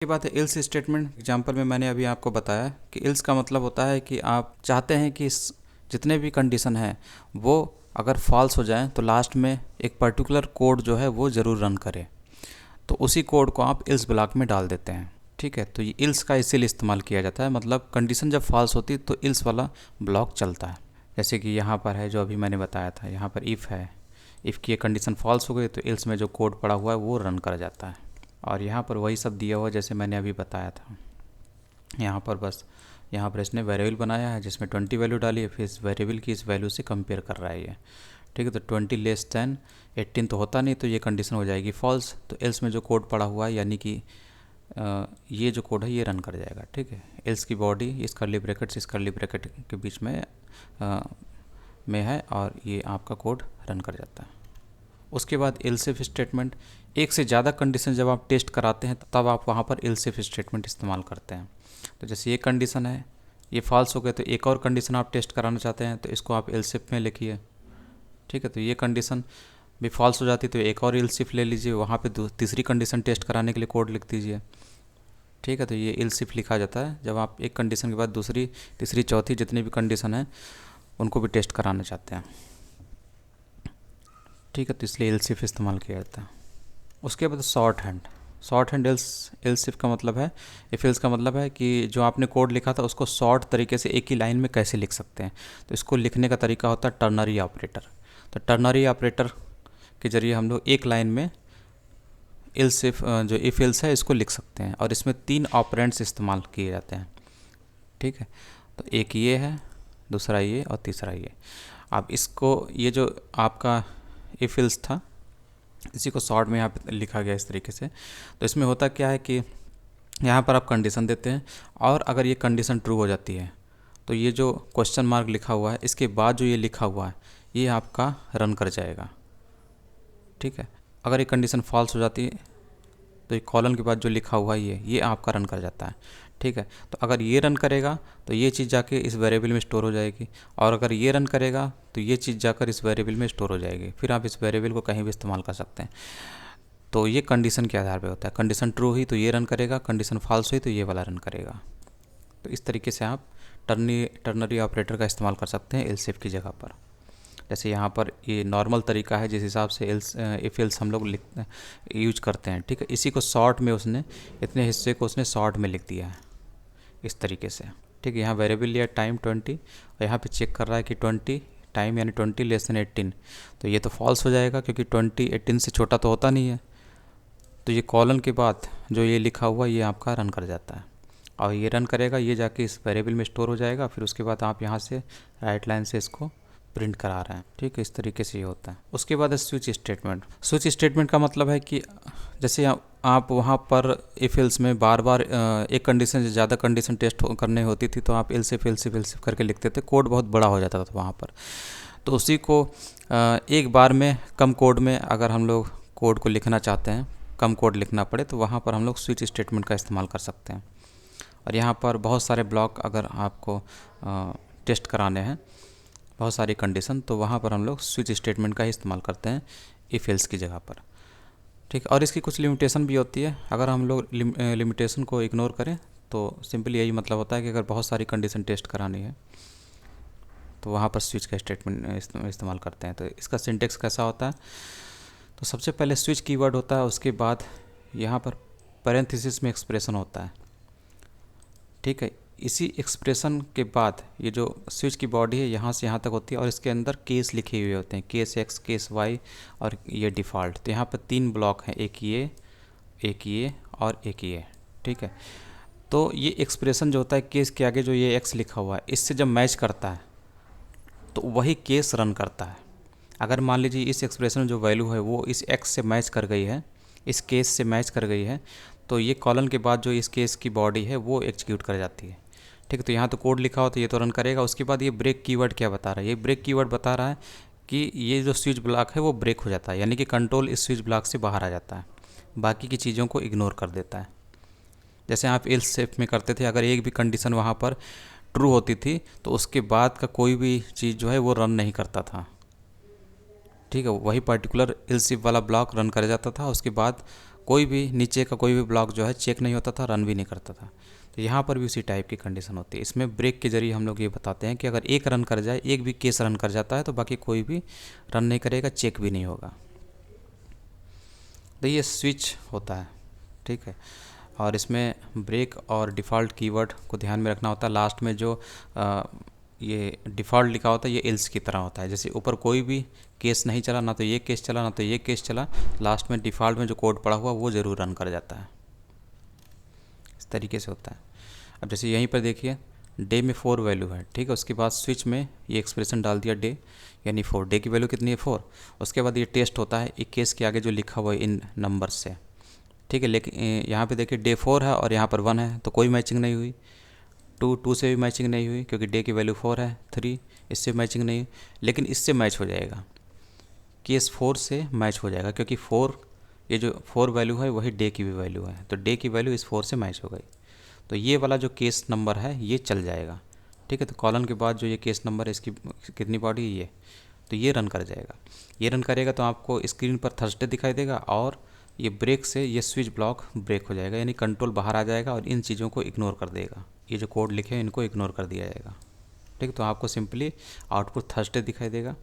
ये बात है इल्स स्टेटमेंट एग्जांपल में मैंने अभी आपको बताया कि इल्स का मतलब होता है कि आप चाहते हैं कि जितने भी कंडीशन हैं वो अगर फॉल्स हो जाएं तो लास्ट में एक पर्टिकुलर कोड जो है वो ज़रूर रन करे, तो उसी कोड को आप इल्स ब्लॉक में डाल देते हैं। ठीक है, तो ये इल्स का इसीलिए इस्तेमाल किया जाता है, मतलब कंडीशन जब फॉल्स होती है तो इल्स वाला ब्लॉक चलता है। जैसे कि यहाँ पर है जो अभी मैंने बताया था, यहाँ पर इफ़ है, इफ़ की कंडीशन फॉल्स हो गई तो इल्स में जो कोड पड़ा हुआ है वो रन कर जाता है। और यहाँ पर वही सब दिया हुआ जैसे मैंने अभी बताया था। यहाँ पर बस यहाँ पर इसने वेरिएबल बनाया है जिसमें 20 वैल्यू डाली है, फिर इस वेरिएबल की इस वैल्यू से कंपेयर कर रहा है ये। ठीक है, तो 20 लेस दैन 18 तो होता नहीं, तो ये कंडीशन हो जाएगी फॉल्स। तो एल्स में जो कोड पड़ा हुआ है यानी कि ये जो कोड है ये रन कर जाएगा। ठीक है, एल्स की बॉडी इस कर्ली ब्रैकेट से इस कर्ली ब्रैकेट के बीच में है और ये आपका कोड रन कर जाता है। उसके बाद एल्स इफ स्टेटमेंट, एक से ज़्यादा कंडीशन जब आप टेस्ट कराते हैं तब आप वहाँ पर एल्स इफ स्टेटमेंट इस्तेमाल करते हैं। तो जैसे ये कंडीशन है, ये फॉल्स हो गए तो एक और कंडीशन आप टेस्ट कराना चाहते हैं तो इसको आप एल्स इफ में लिखिए। ठीक है, तो ये कंडीशन भी फॉल्स हो जाती तो एक और एल्स इफ ले लीजिए, वहाँ पे तीसरी कंडीशन टेस्ट कराने के लिए कोड लिख दीजिए। ठीक है, तो ये एल्स इफ लिखा जाता है जब आप एक कंडीशन के बाद दूसरी, तीसरी, चौथी जितनी भी कंडीशन है उनको भी टेस्ट कराना चाहते हैं। ठीक है, तो इसलिए एल्स इफ इस्तेमाल किया जाता है। उसके बाद शॉर्ट हैंड एल्स इफ का मतलब है, इफ एल्स का मतलब है कि जो आपने कोड लिखा था उसको शॉर्ट तरीके से एक ही लाइन में कैसे लिख सकते हैं। तो इसको लिखने का तरीका होता है टर्नरी ऑपरेटर। तो टर्नरी ऑपरेटर के ज़रिए हम लोग एक लाइन में एल्स इफ जो इफ एल्स है इसको लिख सकते हैं, और इसमें 3 ऑपरेंड्स इस्तेमाल किए जाते हैं। ठीक है, तो एक ये है, दूसरा ये और तीसरा ये। अब इसको, ये जो आपका इफ एल्स था इसी को शॉर्ट में यहाँ पे लिखा गया इस तरीके से। तो इसमें होता क्या है कि यहाँ पर आप कंडीशन देते हैं और अगर ये कंडीशन ट्रू हो जाती है तो ये जो क्वेश्चन मार्क लिखा हुआ है इसके बाद जो ये लिखा हुआ है ये आपका रन कर जाएगा। ठीक है, अगर ये कंडीशन फॉल्स हो जाती है तो ये कॉलन के बाद जो लिखा हुआ है ये आपका रन कर जाता है। ठीक है, तो अगर ये रन करेगा तो ये चीज़ जाके इस वेरिएबल में स्टोर हो जाएगी, और अगर ये रन करेगा तो ये चीज़ जाकर इस वेरिएबल में स्टोर हो जाएगी, फिर आप इस वेरिएबल को कहीं भी इस्तेमाल कर सकते हैं। तो ये कंडीशन के आधार पे होता है, कंडीशन ट्रू हुई तो ये रन करेगा, कंडीशन फॉल्स हुई तो ये वाला रन करेगा। तो इस तरीके से आप टर्नरी ऑपरेटर का इस्तेमाल कर सकते हैं एल्स इफ की जगह पर। जैसे यहाँ पर ये नॉर्मल तरीका है जिस हिसाब से एल्स इफ एल्स हम लोग यूज करते हैं। ठीक है, इसी को शॉर्ट में उसने, इतने हिस्से को उसने शॉर्ट में लिख दिया है इस तरीके से। ठीक है, यहाँ वेरिएबल लिया टाइम 20 और यहाँ पे चेक कर रहा है कि 20 टाइम यानी 20 लेस देन 18, तो ये तो फॉल्स हो जाएगा क्योंकि 20 18 से छोटा तो होता नहीं है। तो ये कॉलन के बाद जो ये लिखा हुआ ये आपका रन कर जाता है, और ये रन करेगा, ये जाके इस वेरिएबल में स्टोर हो जाएगा, फिर उसके बाद आप यहाँ से राइट लाइन से इसको प्रिंट करा रहे हैं। ठीक है, इस तरीके से ये होता है। उसके बाद है स्विच स्टेटमेंट। स्विच स्टेटमेंट का मतलब है कि जैसे आप वहाँ पर इफ एल्स में बार बार एक कंडीशन से ज़्यादा कंडीशन टेस्ट करने होती थी तो आप एल्स इफ करके लिखते थे, कोड बहुत बड़ा हो जाता था वहाँ पर। तो उसी को एक बार में कम कोड में अगर हम लोग कोड को लिखना चाहते हैं, कम कोड लिखना पड़े, तो वहाँ पर हम लोग स्विच स्टेटमेंट का इस्तेमाल कर सकते हैं। और यहाँ पर बहुत सारे ब्लॉक अगर आपको टेस्ट कराने हैं, बहुत सारी कंडीशन, तो वहाँ पर हम लोग स्विच स्टेटमेंट का ही इस्तेमाल करते हैं इफ एल्स की जगह पर। ठीक, और इसकी कुछ लिमिटेशन भी होती है। अगर हम लोग लिमिटेशन को इग्नोर करें तो सिंपली यही मतलब होता है कि अगर बहुत सारी कंडीशन टेस्ट करानी है तो वहाँ पर स्विच का स्टेटमेंट इस्तेमाल करते हैं। तो इसका सिंटेक्स कैसा होता है, तो सबसे पहले स्विच कीवर्ड होता है, उसके बाद यहाँ पर पैरेंथेसिस में एक्सप्रेशन होता है। ठीक है, इसी एक्सप्रेशन के बाद ये जो स्विच की बॉडी है यहाँ से यहाँ तक होती है और इसके अंदर केस लिखे हुए होते हैं, केस एक्स, केस वाई और ये डिफ़ॉल्ट। तो यहाँ पर 3 ब्लॉक हैं, एक ये और एक ये। ठीक है, तो ये एक्सप्रेशन जो होता है केस के आगे जो ये एक्स लिखा हुआ है इससे जब मैच करता है तो वही केस रन करता है। अगर मान लीजिए इस एक्सप्रेशन में जो वैल्यू है वो इस एक्स से मैच कर गई है, इस केस से मैच कर गई है, तो ये कॉलन के बाद जो इस केस की बॉडी है वो एग्जीक्यूट कर जाती है। ठीक है, तो यहाँ तो कोड लिखा हो तो ये तो रन करेगा। उसके बाद ये ब्रेक कीवर्ड क्या बता रहा है, ये ब्रेक कीवर्ड बता रहा है कि ये जो स्विच ब्लॉक है वो ब्रेक हो जाता है, यानी कि कंट्रोल इस स्विच ब्लॉक से बाहर आ जाता है, बाकी की चीज़ों को इग्नोर कर देता है। जैसे आप एल्स इफ में करते थे, अगर एक भी कंडीशन वहाँ पर ट्रू होती थी तो उसके बाद का कोई भी चीज़ जो है वो रन नहीं करता था। ठीक है, वही पर्टिकुलर एल्स इफ वाला ब्लॉक रन कर जाता था, उसके बाद कोई भी नीचे का कोई भी ब्लॉक जो है चेक नहीं होता था, रन भी नहीं करता था। तो यहाँ पर भी उसी टाइप की कंडीशन होती है। इसमें ब्रेक के जरिए हम लोग ये बताते हैं कि अगर एक रन कर जाए, एक भी केस रन कर जाता है तो बाकी कोई भी रन नहीं करेगा, चेक भी नहीं होगा। तो ये स्विच होता है, ठीक है। और इसमें ब्रेक और डिफ़ॉल्ट कीवर्ड को ध्यान में रखना होता है। लास्ट में जो ये डिफ़ॉल्ट लिखा होता है ये एल्स की तरह होता है। जैसे ऊपर कोई भी केस नहीं चला, ना तो ये केस चला ना तो ये केस चला, लास्ट में डिफ़ॉल्ट में जो कोड पड़ा हुआ वो ज़रूर रन कर जाता है। इस तरीके से होता है। अब जैसे यहीं पर देखिए डे में 4 वैल्यू है, ठीक है। उसके बाद स्विच में ये एक्सप्रेशन डाल दिया डे यानी 4, डे की वैल्यू कितनी है 4। उसके बाद ये टेस्ट होता है 21 के आगे जो लिखा हुआ है इन नंबर से, ठीक है। लेकिन यहाँ पे देखिए डे 4 है और यहाँ पर 1 है तो कोई मैचिंग नहीं हुई। 2 से भी मैचिंग नहीं हुई क्योंकि डे की वैल्यू 4 है। 3 इससे मैचिंग नहीं हुई, लेकिन इससे मैच हो जाएगा, केस 4 से मैच हो जाएगा क्योंकि 4 ये जो 4 वैल्यू है वही डे की भी वैल्यू है, तो डे की वैल्यू इस 4 से मैच हो गई। तो ये वाला जो केस नंबर है ये चल जाएगा, ठीक है। तो कॉलन के बाद जो ये केस नंबर है इसकी कितनी बॉडी है ये, तो ये रन कर जाएगा। ये रन करेगा तो आपको स्क्रीन पर थर्सडे दिखाई देगा और ये ब्रेक से ये स्विच ब्लॉक ब्रेक हो जाएगा, यानी कंट्रोल बाहर आ जाएगा और इन चीज़ों को इग्नोर कर देगा। ये जो कोड लिखे हैं इनको इग्नोर कर दिया जाएगा, ठीक है। तो आपको सिंपली आउटपुट थर्सडे दिखाई देगा,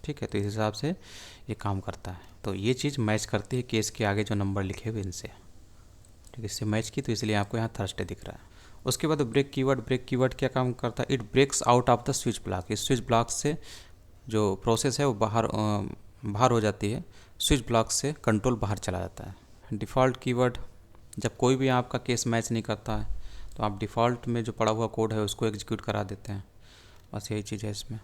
ठीक है। तो इस हिसाब से ये काम करता है। तो ये चीज़ मैच करती है केस के आगे जो नंबर लिखे हुए इनसे, ठीक है। इससे मैच की तो इसलिए आपको यहाँ थर्सडे दिख रहा है। उसके बाद ब्रेक कीवर्ड क्या काम करता है, it breaks out of the switch block. इस स्विच ब्लॉक से जो प्रोसेस है वो बाहर हो जाती है, स्विच ब्लॉक से कंट्रोल बाहर चला जाता है। डिफ़ॉल्ट कीवर्ड, जब कोई भी आपका केस मैच नहीं करता है तो आप डिफ़ॉल्ट में जो पड़ा हुआ कोड है उसको एग्जीक्यूट करा देते हैं, बस यही चीज़ है इसमें।